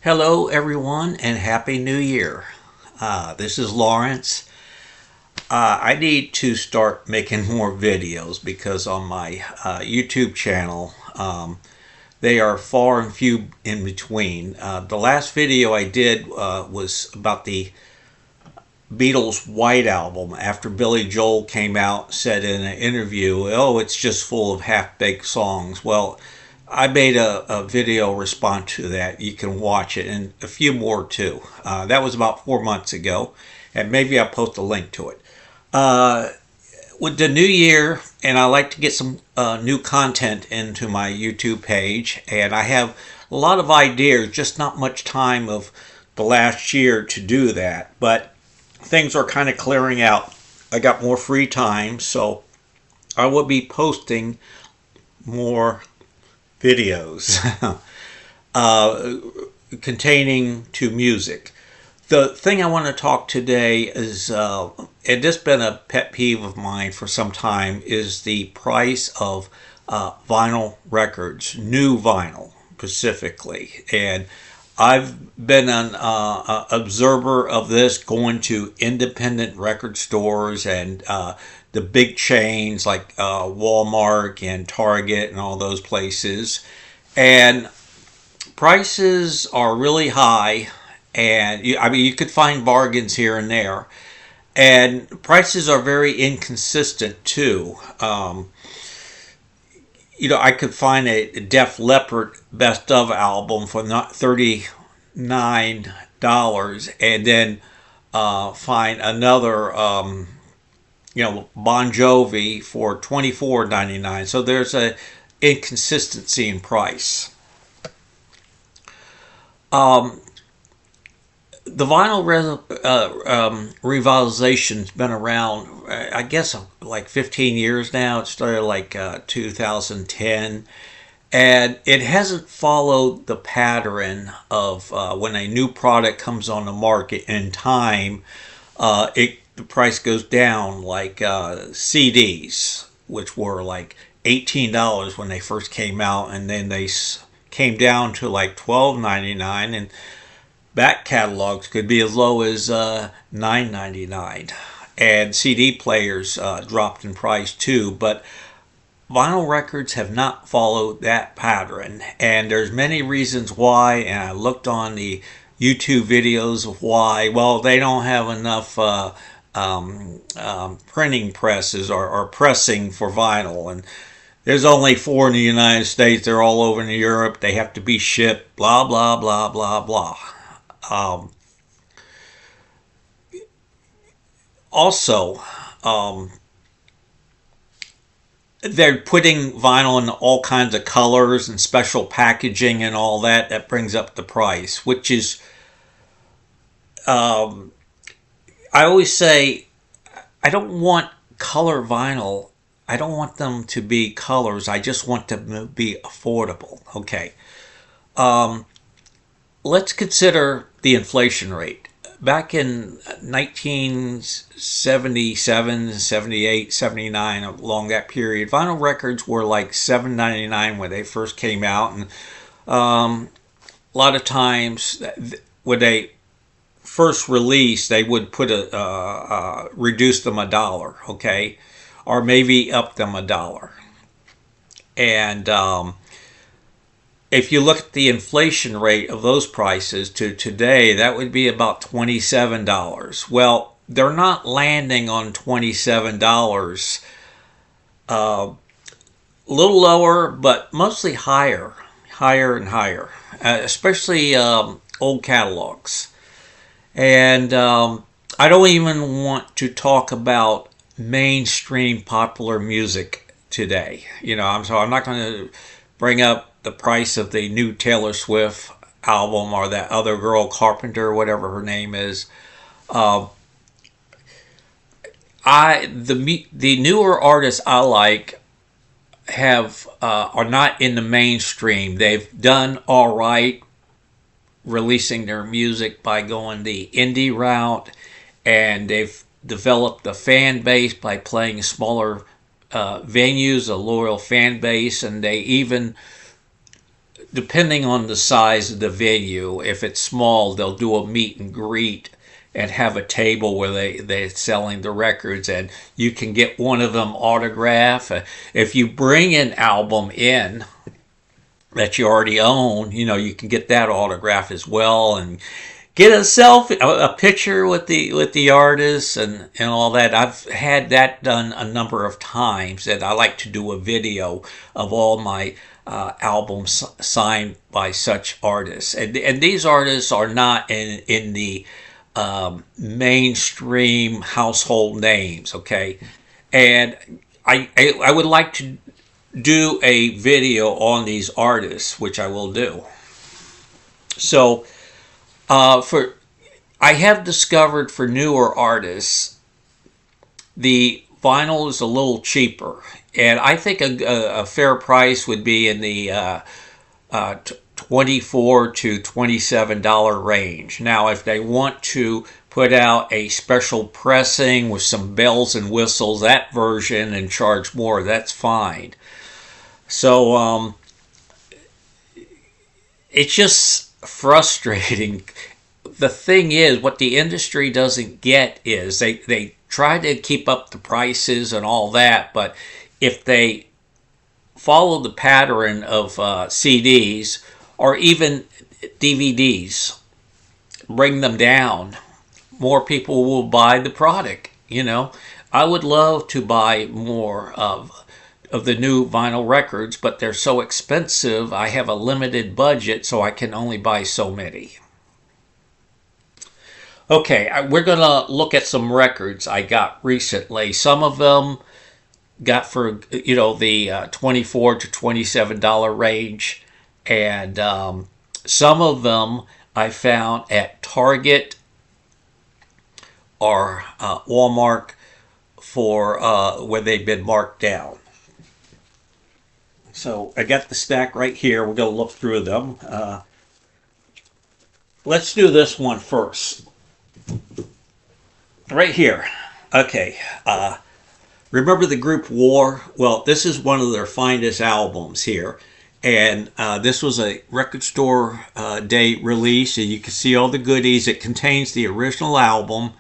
Hello, everyone, and Happy New Year. This is Lawrence. I need to start making more videos because on my YouTube channel, they are far and few in between. The last video I did was about the Beatles' White Album after Billy Joel came out, said in an interview, "Oh, it's just full of half-baked songs." Well, I made a video response to that. You can watch it, and a few more too. That was about 4 months ago, and maybe I'll post a link to it. Uh, with the new year, and I like to get some new content into my YouTube page, and I have a lot of ideas, just not much time of the last year to do that. But things are kind of clearing out. I got more free time, so I will be posting more videos uh, containing to music. The thing I want to talk today is, and this has been a pet peeve of mine for some time, is the price of vinyl records, new vinyl specifically. And I've been an observer of this, going to independent record stores and the big chains like Walmart and Target and all those places. And prices are really high. And you could find bargains here and there. And prices are very inconsistent too. I could find a Def Leppard Best Of album for not $39, and then find another, Bon Jovi for $24.99. So there's a inconsistency in price. The vinyl revitalization's been around, I guess, like 15 years now. It started like 2010, and it hasn't followed the pattern of when a new product comes on the market in time. The price goes down, like CDs, which were like $18 when they first came out, and then they came down to like $12.99, and back catalogs could be as low as $9.99, and CD players dropped in price too. But vinyl records have not followed that pattern, and there's many reasons why. And I looked on the YouTube videos of why. Well, they don't have enough printing presses or pressing for vinyl, and there's only 4 in the United States. They're all over in Europe. They have to be shipped. Blah blah blah blah blah. Also, they're putting vinyl in all kinds of colors and special packaging and all that. That brings up the price, which is, I always say, I don't want color vinyl. I don't want them to be colors. I just want them to be affordable. Okay. Let's consider the inflation rate. Back in 1977, 78, 79, along that period, vinyl records were like $7.99 when they first came out. And a lot of times when they first released, they would put reduce them $1, okay? Or maybe up them $1. And if you look at the inflation rate of those prices to today, that would be about $27. Well, they're not landing on $27. A little lower, but mostly higher and higher, especially old catalogs. And I don't even want to talk about mainstream popular music today. I'm not going to bring up the price of the new Taylor Swift album or that other girl, Carpenter, whatever her name is. The newer artists I like are not in the mainstream. They've done all right releasing their music by going the indie route, and they've developed a fan base by playing smaller venues, a loyal fan base, and they even depending on the size of the venue, if it's small, they'll do a meet and greet and have a table where they're selling the records, and you can get one of them autograph. If you bring an album in that you already own, you can get that autograph as well, and get a selfie, a picture with the artist, and all that. I've had that done a number of times, and I like to do a video of all my albums signed by such artists, and these artists are not in the mainstream household names, okay? And I would like to do a video on these artists, which I will do. So I have discovered for newer artists, the vinyl is a little cheaper, and I think a fair price would be in the $24 to $27 range. Now, if they want to put out a special pressing with some bells and whistles, that version, and charge more, that's fine. So it's just frustrating. The thing is, what the industry doesn't get is they try to keep up the prices and all that, but if they follow the pattern of CDs or even DVDs, bring them down, more people will buy the product. I would love to buy more of the new vinyl records, but they're so expensive. I have a limited budget, so I can only buy so many. Okay, we're going to look at some records I got recently. Some of them got for, the $24 to $27 range. And some of them I found at Target or Walmart for where they've been marked down. So I got the stack right here. We're going to look through them. Let's do this one first. Right here. Okay. Remember the group War? Well, this is one of their finest albums here. And this was a record store day release. And you can see all the goodies. It contains the original album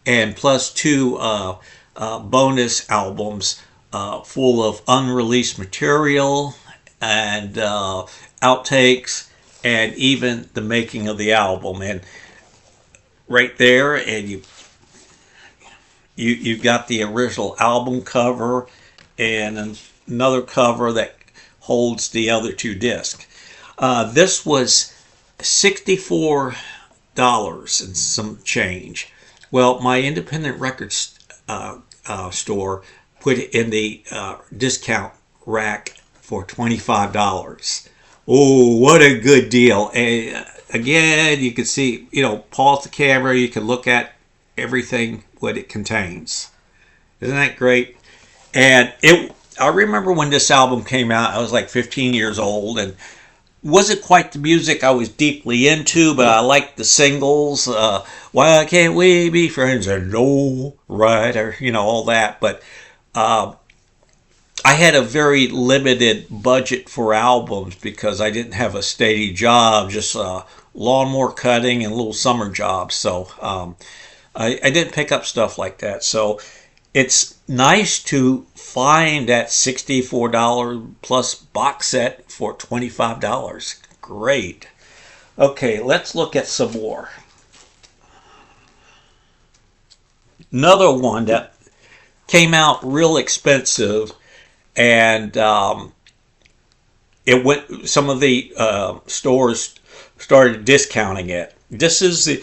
and plus two bonus albums full of unreleased material and outtakes and even the making of the album. And right there, and you've got the original album cover and another cover that holds the other two discs. This was $64 and some change. Well, my independent records store put it in the discount rack for $25. Oh, what a good deal. And again, you can see, pause the camera, you can look at everything, what it contains. Isn't that great? And I remember when this album came out, I was like 15 years old, and wasn't quite the music I was deeply into, but I liked the singles. Why can't we be friends? And no, right, or all that. But I had a very limited budget for albums because I didn't have a steady job, just lawnmower cutting and little summer jobs. So I didn't pick up stuff like that. So it's nice to find that $64 plus box set for $25. Great. Okay, let's look at some more. Another one that came out real expensive, and it went. Some of the stores started discounting it. This is the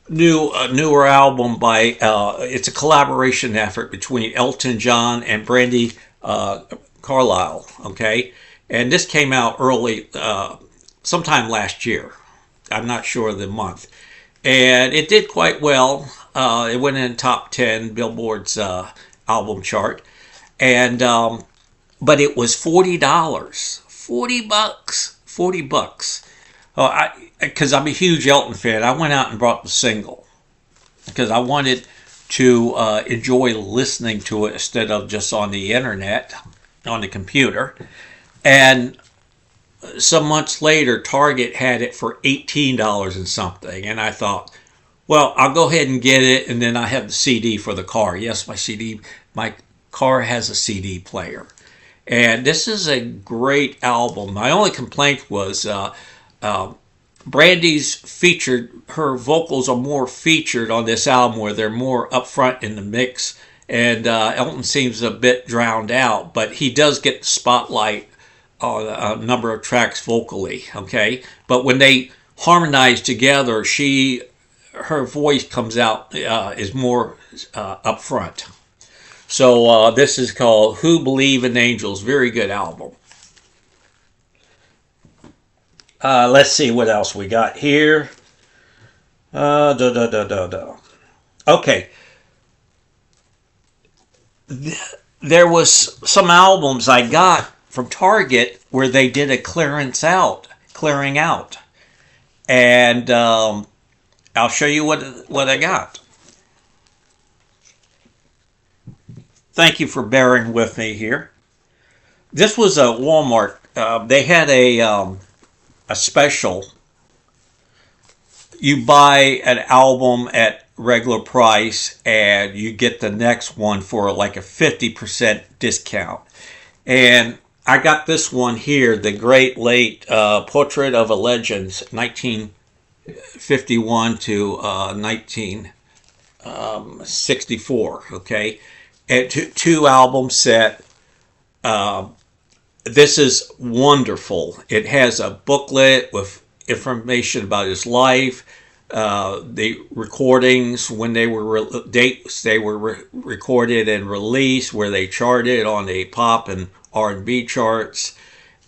newer album by. It's a collaboration effort between Elton John and Brandy Carlisle. Okay, and this came out early, sometime last year. I'm not sure of the month, and it did quite well. It went in top 10 Billboard's album chart, and but it was $40, $40. Because I'm a huge Elton fan, I went out and brought the single because I wanted to enjoy listening to it instead of just on the internet, on the computer. And some months later, Target had it for $18 and something. And I thought, well, I'll go ahead and get it. And then I have the CD for the car. Yes, my car has a CD player. And this is a great album. My only complaint was Brandy's featured, her vocals are more featured on this album where they're more upfront in the mix. And Elton seems a bit drowned out, but he does get the spotlight on a number of tracks vocally, okay? But when they harmonize together, her voice comes out, is more upfront. So this is called Who Believe in Angels. Very good album. Let's see what else we got here. Okay. There was some albums I got from Target where they did a clearing out. And I'll show you what I got. Thank you for bearing with me here. This was a Walmart. They had a special. You buy an album at regular price and you get the next one for like a 50% discount. And I got this one here, The Great Late Portrait of a Legend, 1951 to 1964, okay? And two album set. This is wonderful. It has a booklet with information about his life, the recordings, when they were dates they were recorded and released, where they charted on the pop and R&B charts,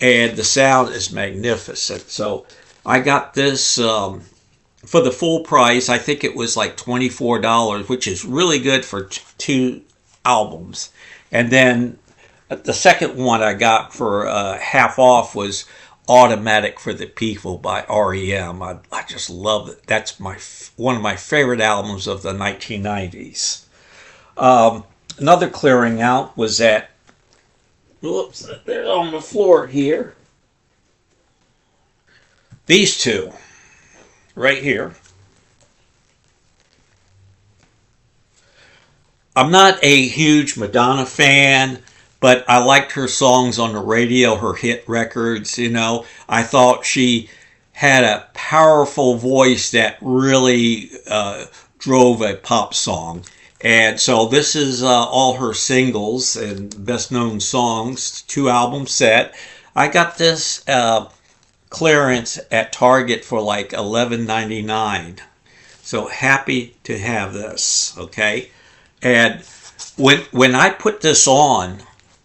and the sound is magnificent. So I got this for the full price. I think it was like $24, which is really good for two albums. And then the second one I got for half off was Automatic for the People by REM. I just love it. That's one of my favorite albums of the 1990s. Another clearing out was at, whoops, they're on the floor here. These two, right here. I'm not a huge Madonna fan, but I liked her songs on the radio, her hit records, you know. I thought she had a powerful voice that really drove a pop song. And so this is all her singles and best known songs, two album set. I got this clearance at Target for like $11.99. So happy to have this, okay? And when I put this on,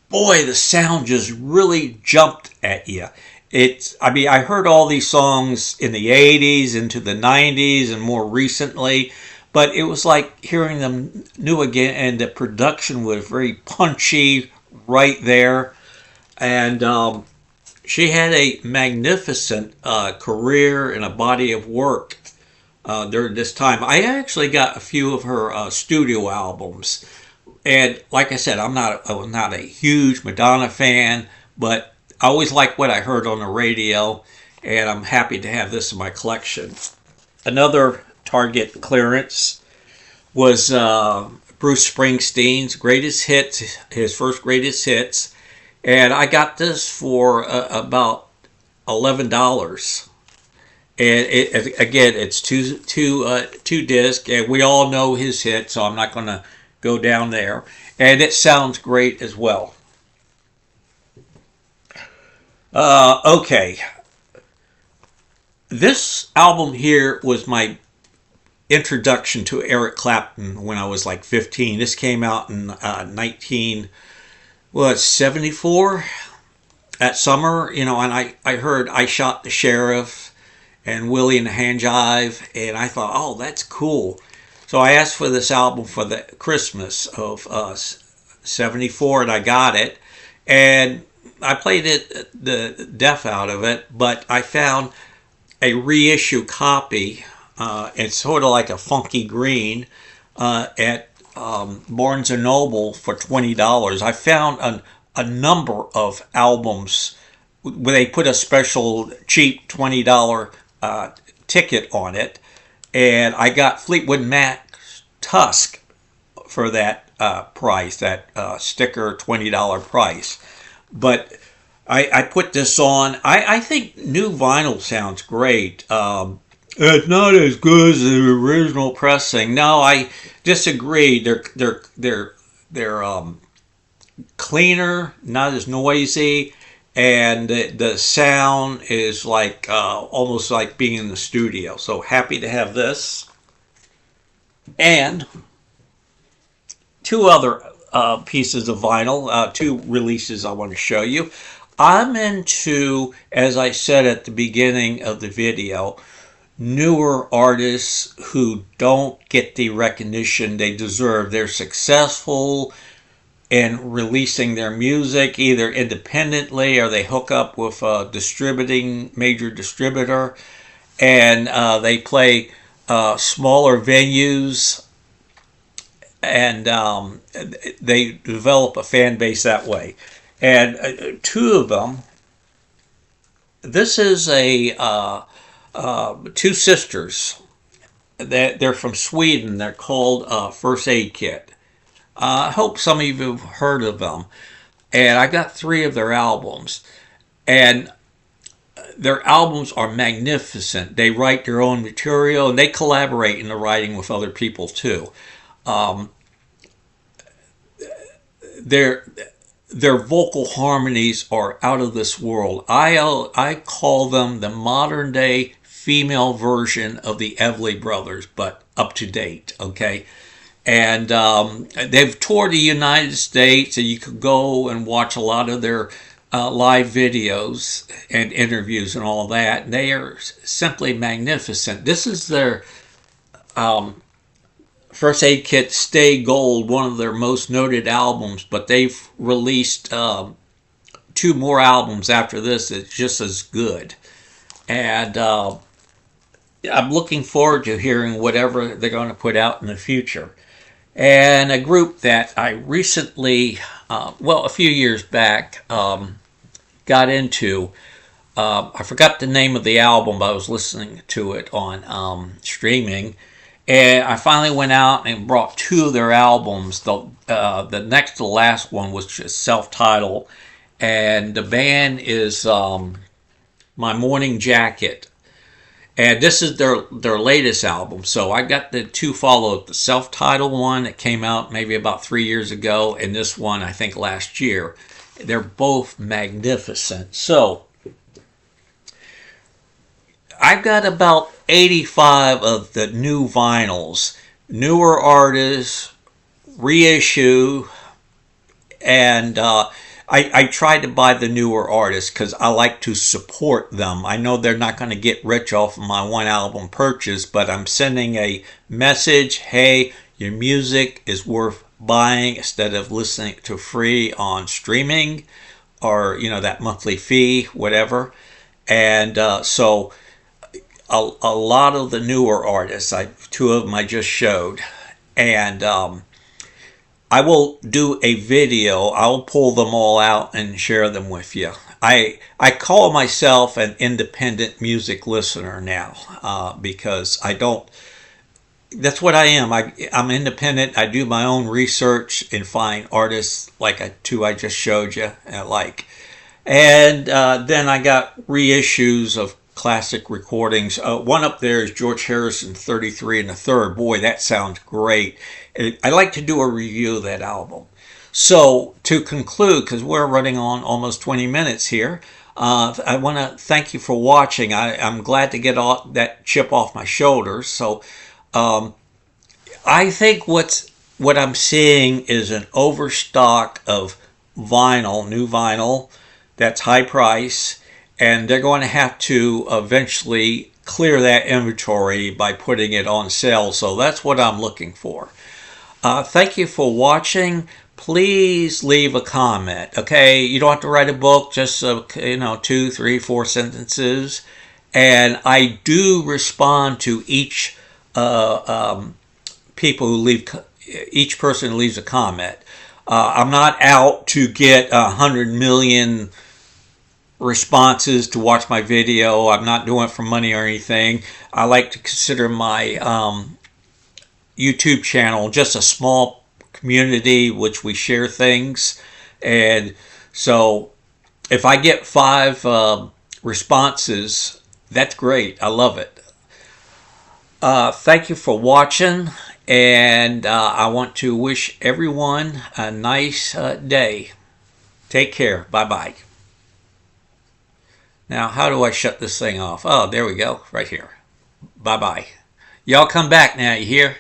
boy, the sound just really jumped at you. I heard all these songs in the 80s, into the 90s, and more recently, but it was like hearing them new again, and the production was very punchy right there. And she had a magnificent career and a body of work during this time. I actually got a few of her studio albums. And like I said, I'm not a huge Madonna fan, but I always like what I heard on the radio, and I'm happy to have this in my collection. Another Target clearance was Bruce Springsteen's greatest hits, his first greatest hits, and I got this for about $11. And it's two disc, and we all know his hit, so I'm not going to go down there. And it sounds great as well. Okay. This album here was my introduction to Eric Clapton when I was like 15. This came out in 1974 that summer, you know, and I heard I Shot the Sheriff and Willie and the Hand Jive, and I thought, oh, that's cool. So I asked for this album for the Christmas of 74, and I got it. And I played it the death out of it, but I found a reissue copy. It's sort of like a funky green at Barnes & Noble for $20. I found a number of albums when they put a special cheap $20 ticket on it, and I got Fleetwood Mac's Tusk for that price, that sticker $20 price. But I put this on. I think new vinyl sounds great. It's not as good as the original pressing. No, I disagree. They're cleaner, not as noisy, and the sound is like almost like being in the studio. So happy to have this. And two other pieces of vinyl, two releases I want to show you. I'm into, as I said at the beginning of the video, newer artists who don't get the recognition they deserve. They're successful in releasing their music either independently or they hook up with a major distributor, and they play smaller venues, and they develop a fan base that way. And two of them, this is two sisters. They're from Sweden. They're called First Aid Kit. I hope some of you have heard of them. And I got 3 of their albums. And their albums are magnificent. They write their own material, and they collaborate in the writing with other people too. Their vocal harmonies are out of this world. I call them the modern day female version of the Everly Brothers, but up to date, okay? And they've toured the United States, and you could go and watch a lot of their live videos and interviews and all that. They are simply magnificent. This is their First Aid Kit Stay Gold, one of their most noted albums, but they've released 2 more albums after this that's just as good. And I'm looking forward to hearing whatever they're going to put out in the future. And a group that I recently, a few years back, got into, I forgot the name of the album, but I was listening to it on streaming. And I finally went out and brought 2 of their albums. The next to the last one was just self-titled. And the band is My Morning Jacket. And this is their latest album. So I got the 2 follow-up. The self-titled one that came out maybe about 3 years ago. And this one, I think, last year. They're both magnificent. So I've got about 85 of the new vinyls, newer artists, reissue, and I tried to buy the newer artists because I like to support them. I know they're not going to get rich off of my one album purchase, but I'm sending a message, hey, your music is worth buying instead of listening to free on streaming or, that monthly fee, whatever. And so a lot of the newer artists, 2 of them I just showed, and I will do a video. I'll pull them all out and share them with you. I call myself an independent music listener now because I don't. That's what I am. I'm independent. I do my own research and find artists like 2 I just showed you and I like. And then I got reissues of classic recordings. One up there is George Harrison 33 and a Third. Boy, that sounds great. I like to do a review of that album. So to conclude, because we're running on almost 20 minutes here, I want to thank you for watching. I'm glad to get that chip off my shoulders. So I think what I'm seeing is an overstock of vinyl, new vinyl, that's high price, and they're going to have to eventually clear that inventory by putting it on sale. So that's what I'm looking for. Thank you for watching. Please leave a comment. Okay, you don't have to write a book, just 2, 3, 4 sentences. And I do respond to each each person who leaves a comment. I'm not out to get 100 million responses to watch my video. I'm not doing it for money or anything. I like to consider my YouTube channel just a small community which we share things. And so if I get 5 responses, that's great. I love it. Thank you for watching, and I want to wish everyone a nice day. Take care. Bye-bye. Now, how do I shut this thing off? Oh, there we go. Right here. Bye-bye. Y'all come back now, you hear?